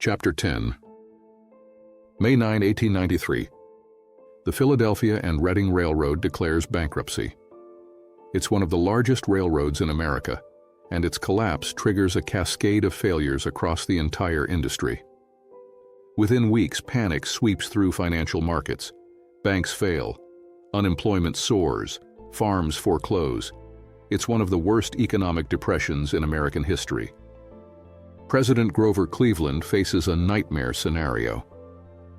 Chapter 10. May 9, 1893. The Philadelphia and Reading Railroad declares bankruptcy. It's one of the largest railroads in America, and its collapse triggers a cascade of failures across the entire industry. Within weeks, panic sweeps through financial markets. Banks fail, unemployment soars, farms foreclose. It's one of the worst economic depressions in American history. President Grover Cleveland faces a nightmare scenario.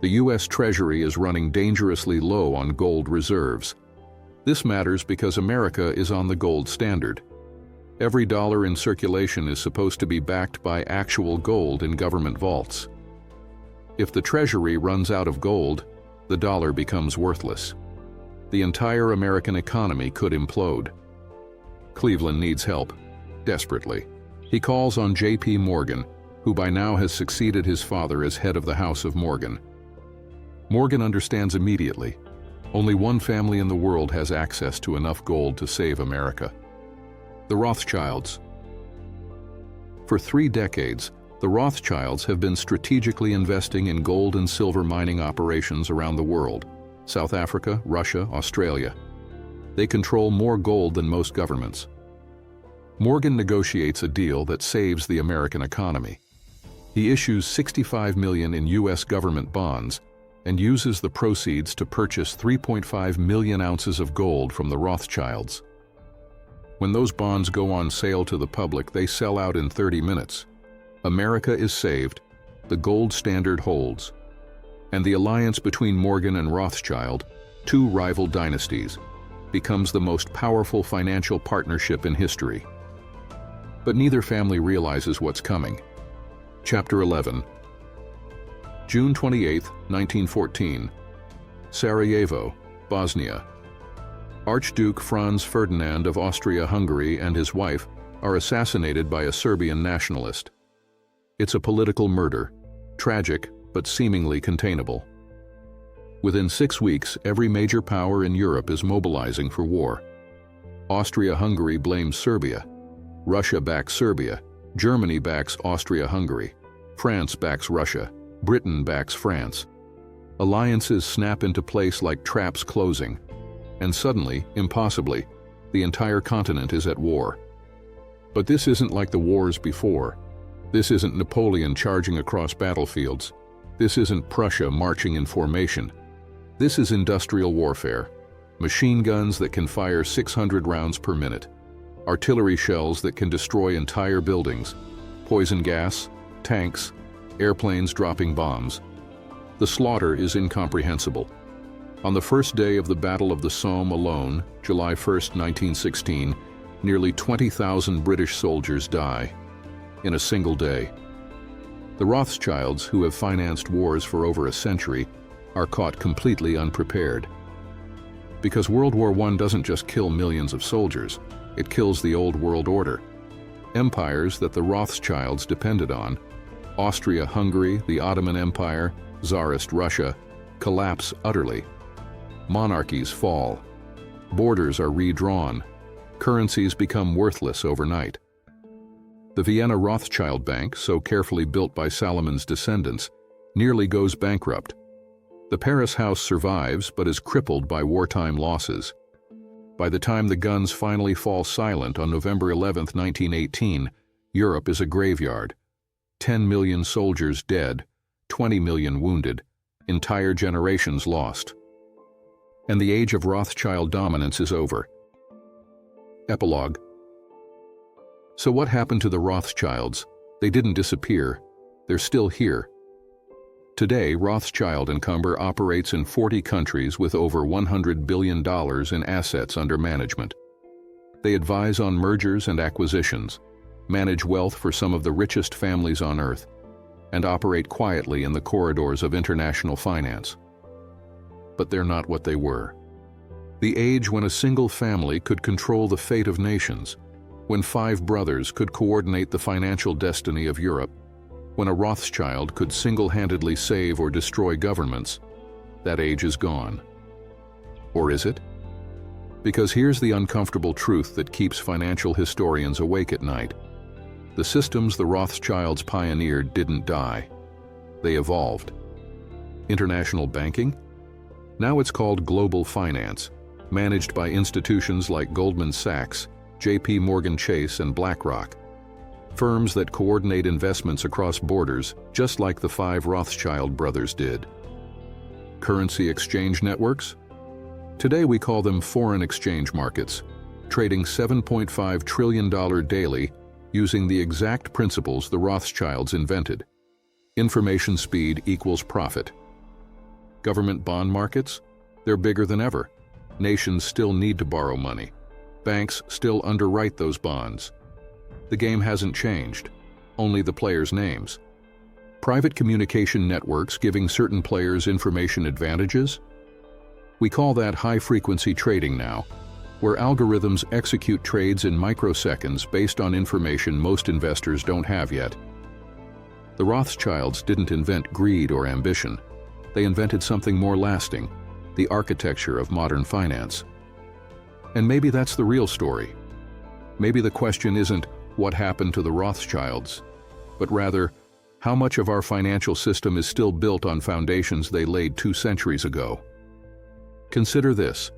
The U.S. Treasury is running dangerously low on gold reserves. This matters because America is on the gold standard. Every dollar in circulation is supposed to be backed by actual gold in government vaults. If the Treasury runs out of gold, the dollar becomes worthless. The entire American economy could implode. Cleveland needs help, desperately. He calls on J.P. Morgan, who by now has succeeded his father as head of the House of Morgan. Morgan understands immediately. Only one family in the world has access to enough gold to save America. The Rothschilds. For 3 decades, the Rothschilds have been strategically investing in gold and silver mining operations around the world: South Africa, Russia, Australia. They control more gold than most governments. Morgan negotiates a deal that saves the American economy. He issues $65 million in U.S. government bonds and uses the proceeds to purchase 3.5 million ounces of gold from the Rothschilds. When those bonds go on sale to the public, they sell out in 30 minutes. America is saved, the gold standard holds, and the alliance between Morgan and Rothschild, 2 rival dynasties, becomes the most powerful financial partnership in history. But neither family realizes what's coming. Chapter 11. June 28, 1914. Sarajevo, Bosnia. Archduke Franz Ferdinand of Austria-Hungary and his wife are assassinated by a Serbian nationalist. It's a political murder, tragic but seemingly containable. Within 6 weeks, every major power in Europe is mobilizing for war. Austria-Hungary blames Serbia. Russia backs Serbia. Germany backs Austria-Hungary. France backs Russia. Britain backs France. Alliances snap into place like traps closing. And suddenly, impossibly, the entire continent is at war. But this isn't like the wars before. This isn't Napoleon charging across battlefields. This isn't Prussia marching in formation. This is industrial warfare. Machine guns that can fire 600 rounds per minute. Artillery shells that can destroy entire buildings. Poison gas, tanks, airplanes dropping bombs. The slaughter is incomprehensible. On the first day of the Battle of the Somme alone, July 1, 1916, nearly 20,000 British soldiers die. In a single day. The Rothschilds, who have financed wars for over a century, are caught completely unprepared. Because World War I doesn't just kill millions of soldiers, it kills the old world order. Empires that the Rothschilds depended on, Austria-Hungary, the Ottoman Empire, Tsarist Russia, collapse utterly. Monarchies fall. Borders are redrawn. Currencies become worthless overnight. The Vienna Rothschild Bank, so carefully built by Salomon's descendants, nearly goes bankrupt. The Paris house survives but is crippled by wartime losses. By the time the guns finally fall silent on November 11, 1918, Europe is a graveyard. 10 million soldiers dead, 20 million wounded, entire generations lost. And the age of Rothschild dominance is over. Epilogue. So what happened to the Rothschilds? They didn't disappear. They're still here. Today, Rothschild & Co. operates in 40 countries with over $100 billion in assets under management. They advise on mergers and acquisitions, manage wealth for some of the richest families on earth, and operate quietly in the corridors of international finance. But they're not what they were. The age when a single family could control the fate of nations, when 5 brothers could coordinate the financial destiny of Europe, when a Rothschild could single-handedly save or destroy governments, that age is gone. Or is it? Because here's the uncomfortable truth that keeps financial historians awake at night. The systems the Rothschilds pioneered didn't die. They evolved. International banking? Now it's called global finance, managed by institutions like Goldman Sachs, J.P. Morgan Chase, and BlackRock. Firms that coordinate investments across borders, just like the 5 Rothschild brothers did. Currency exchange networks? Today we call them foreign exchange markets, trading $7.5 trillion daily using the exact principles the Rothschilds invented. Information speed equals profit. Government bond markets? They're bigger than ever. Nations still need to borrow money. Banks still underwrite those bonds. The game hasn't changed, only the players' names. Private communication networks giving certain players information advantages? We call that high-frequency trading now, where algorithms execute trades in microseconds based on information most investors don't have yet. The Rothschilds didn't invent greed or ambition. They invented something more lasting, the architecture of modern finance. And maybe that's the real story. Maybe the question isn't what happened to the Rothschilds, but rather, how much of our financial system is still built on foundations they laid 2 centuries ago? Consider this.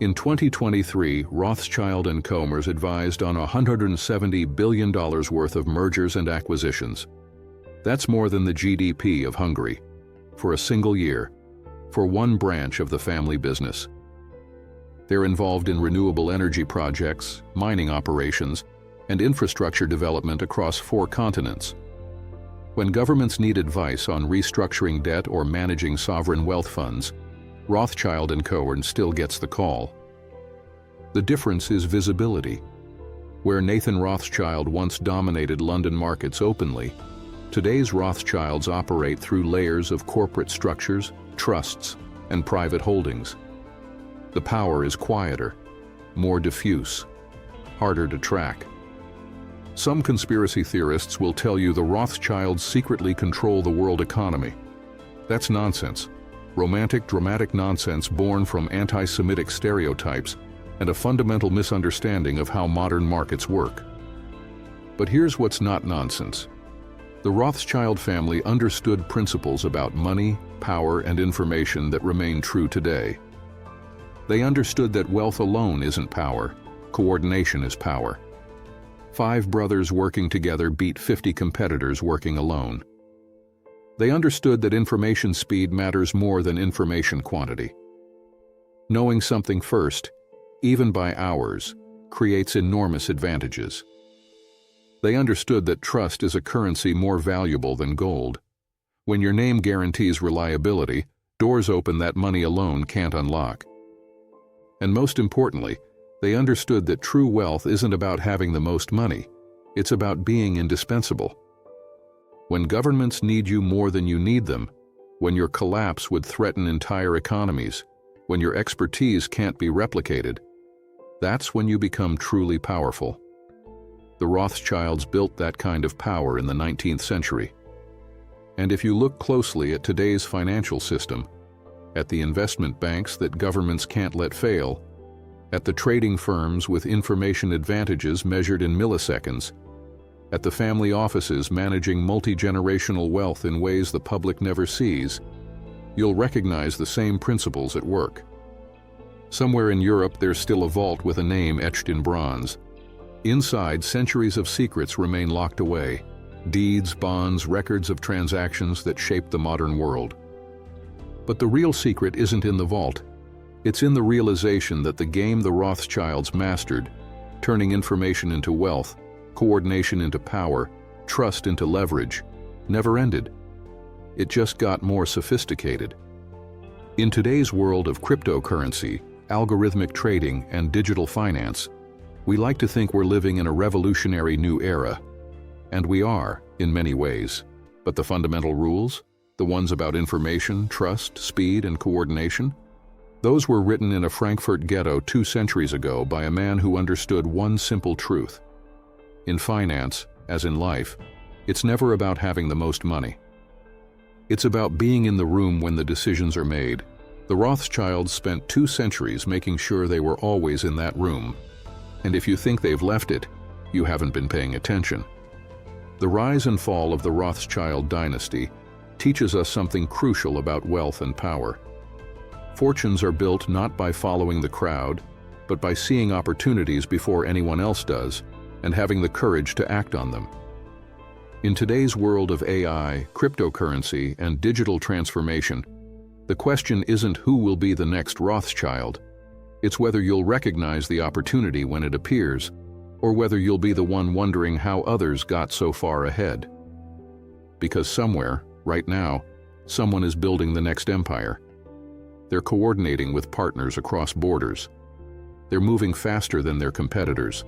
In 2023, Rothschild & Co. advised on $170 billion worth of mergers and acquisitions. That's more than the GDP of Hungary, for a single year, for one branch of the family business. They're involved in renewable energy projects, mining operations, and infrastructure development across 4 continents. When governments need advice on restructuring debt or managing sovereign wealth funds, Rothschild & Co. still gets the call. The difference is visibility. Where Nathan Rothschild once dominated London markets openly, today's Rothschilds operate through layers of corporate structures, trusts, and private holdings. The power is quieter, more diffuse, harder to track. Some conspiracy theorists will tell you the Rothschilds secretly control the world economy. That's nonsense. Romantic, dramatic nonsense born from anti-Semitic stereotypes and a fundamental misunderstanding of how modern markets work. But here's what's not nonsense. The Rothschild family understood principles about money, power, and information that remain true today. They understood that wealth alone isn't power, coordination is power. 5 brothers working together beat 50 competitors working alone. They understood that information speed matters more than information quantity. Knowing something first, even by hours, creates enormous advantages. They understood that trust is a currency more valuable than gold. When your name guarantees reliability, doors open that money alone can't unlock. And most importantly, they understood that true wealth isn't about having the most money, it's about being indispensable. When governments need you more than you need them, when your collapse would threaten entire economies, when your expertise can't be replicated, that's when you become truly powerful. The Rothschilds built that kind of power in the 19th century. And if you look closely at today's financial system, at the investment banks that governments can't let fail, at the trading firms with information advantages measured in milliseconds, at the family offices managing multi-generational wealth in ways the public never sees, you'll recognize the same principles at work. Somewhere in Europe, there's still a vault with a name etched in bronze. Inside, centuries of secrets remain locked away. Deeds, bonds, records of transactions that shaped the modern world. But the real secret isn't in the vault. It's in the realization that the game the Rothschilds mastered, turning information into wealth, coordination into power, trust into leverage, never ended. It just got more sophisticated. In today's world of cryptocurrency, algorithmic trading, and digital finance, we like to think we're living in a revolutionary new era. And we are, in many ways. But the fundamental rules, the ones about information, trust, speed, and coordination, those were written in a Frankfurt ghetto 2 centuries ago by a man who understood one simple truth. In finance, as in life, it's never about having the most money. It's about being in the room when the decisions are made. The Rothschilds spent 2 centuries making sure they were always in that room. And if you think they've left it, you haven't been paying attention. The rise and fall of the Rothschild dynasty teaches us something crucial about wealth and power. Fortunes are built not by following the crowd, but by seeing opportunities before anyone else does and having the courage to act on them. In today's world of AI, cryptocurrency, and digital transformation, the question isn't who will be the next Rothschild. It's whether you'll recognize the opportunity when it appears, or whether you'll be the one wondering how others got so far ahead. Because somewhere, right now, someone is building the next empire. They're coordinating with partners across borders. They're moving faster than their competitors.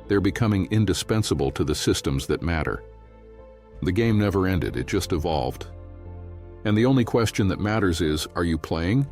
They're becoming indispensable to the systems that matter. The game never ended, it just evolved. And the only question that matters is, are you playing?